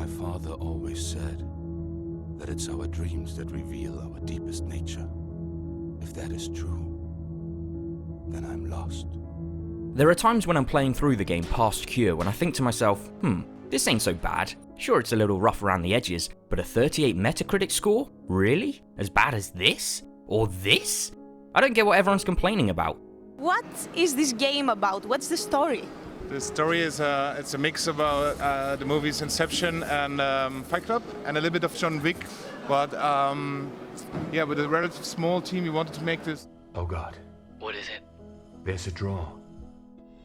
My father always said that it's our dreams that reveal our deepest nature. If that is true, then I'm lost. There are times when I'm playing through the game past cure when I think to myself, this ain't so bad. Sure, it's a little rough around the edges, but a 38 Metacritic score? Really? As bad as this? Or this? I don't get what everyone's complaining about. What is this game about? What's the story? The story is it's a mix about the movies Inception and Fight Club and a little bit of John Wick. But yeah, with a relatively small team, we wanted to make this. Oh God. What is it? There's a draw.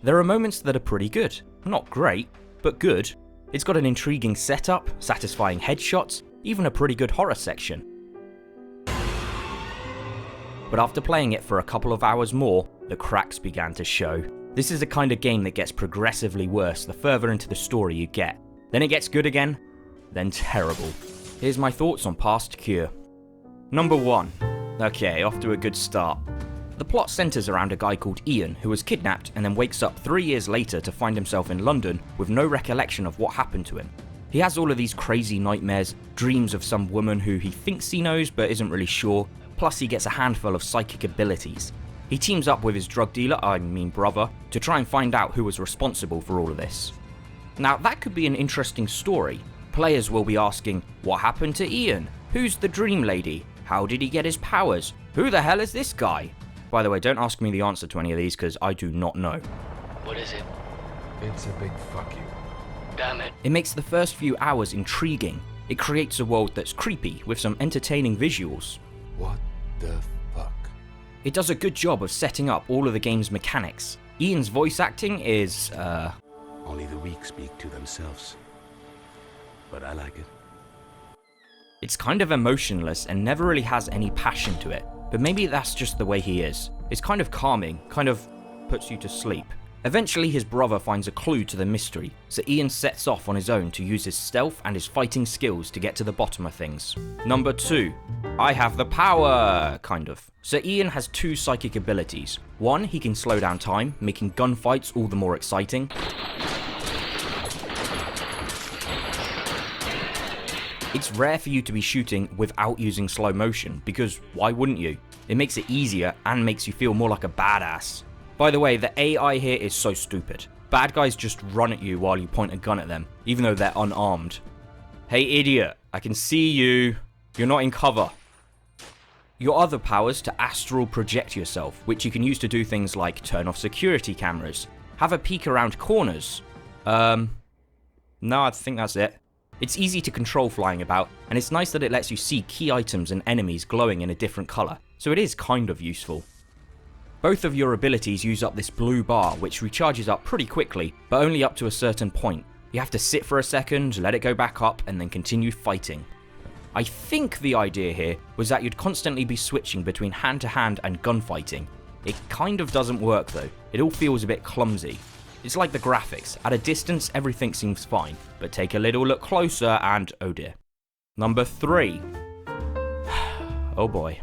There are moments that are pretty good. Not great, but good. It's got an intriguing setup, satisfying headshots, even a pretty good horror section. But after playing it for a couple of hours more, the cracks began to show. This is the kind of game that gets progressively worse the further into the story you get. Then it gets good again, then terrible. Here's my thoughts on Past Cure. Number 1. Okay, off to a good start. The plot centres around a guy called Ian who was kidnapped and then wakes up 3 years later to find himself in London with no recollection of what happened to him. He has all of these crazy nightmares, dreams of some woman who he thinks he knows but isn't really sure, plus he gets a handful of psychic abilities. He teams up with his drug dealer, brother, to try and find out who was responsible for all of this. Now that could be an interesting story. Players will be asking, what happened to Ian? Who's the dream lady? How did he get his powers? Who the hell is this guy? By the way, don't ask me the answer to any of these because I do not know. What is it? It's a big fuck you. Damn it. It makes the first few hours intriguing. It creates a world that's creepy with some entertaining visuals. What the fuck? It does a good job of setting up all of the game's mechanics. Ian's voice acting is, Only the weak speak to themselves. But I like it. It's kind of emotionless and never really has any passion to it. But maybe that's just the way he is. It's kind of calming, kind of puts you to sleep. Eventually his brother finds a clue to the mystery, so Ian sets off on his own to use his stealth and his fighting skills to get to the bottom of things. Number 2. I have the power, kind of. So Ian has 2 psychic abilities. One, he can slow down time, making gunfights all the more exciting. It's rare for you to be shooting without using slow motion, because why wouldn't you? It makes it easier and makes you feel more like a badass. By the way, the AI here is so stupid. Bad guys just run at you while you point a gun at them, even though they're unarmed. Hey idiot, I can see you. You're not in cover. Your other powers to astral project yourself, which you can use to do things like turn off security cameras, have a peek around corners. No, I think that's it. It's easy to control flying about, and it's nice that it lets you see key items and enemies glowing in a different colour, so it is kind of useful. Both of your abilities use up this blue bar, which recharges up pretty quickly, but only up to a certain point. You have to sit for a second, let it go back up, and then continue fighting. I think the idea here was that you'd constantly be switching between hand-to-hand and gunfighting. It kind of doesn't work though, it all feels a bit clumsy. It's like the graphics, at a distance everything seems fine, but take a little look closer and oh dear. Number 3. Oh boy.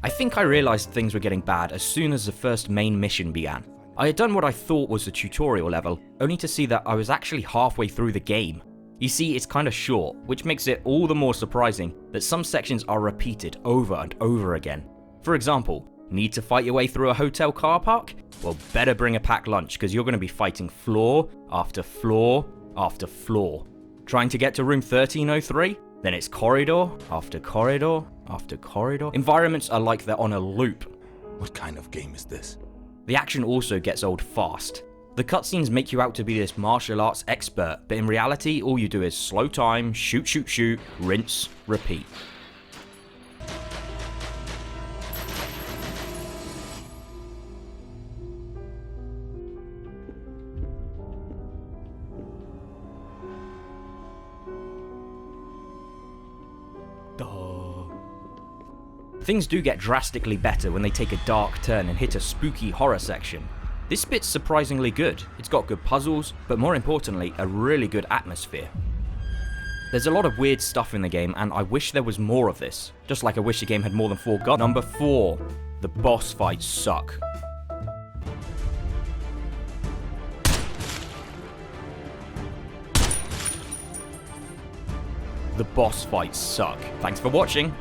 I think I realised things were getting bad as soon as the first main mission began. I had done what I thought was a tutorial level, only to see that I was actually halfway through the game. You see, it's kinda short, which makes it all the more surprising that some sections are repeated over and over again. For example, need to fight your way through a hotel car park? Well, better bring a packed lunch because you're going to be fighting floor after floor after floor. Trying to get to room 1303? Then it's corridor after corridor after corridor. Environments are like they're on a loop. What kind of game is this? The action also gets old fast. The cutscenes make you out to be this martial arts expert, but in reality all you do is slow time, shoot shoot shoot, rinse, repeat. Things do get drastically better when they take a dark turn and hit a spooky horror section. This bit's surprisingly good. It's got good puzzles, but more importantly, a really good atmosphere. There's a lot of weird stuff in the game, and I wish there was more of this. Just like I wish the game had more than 4 guns. Number 4. The boss fights suck. the boss fights suck. Thanks for watching.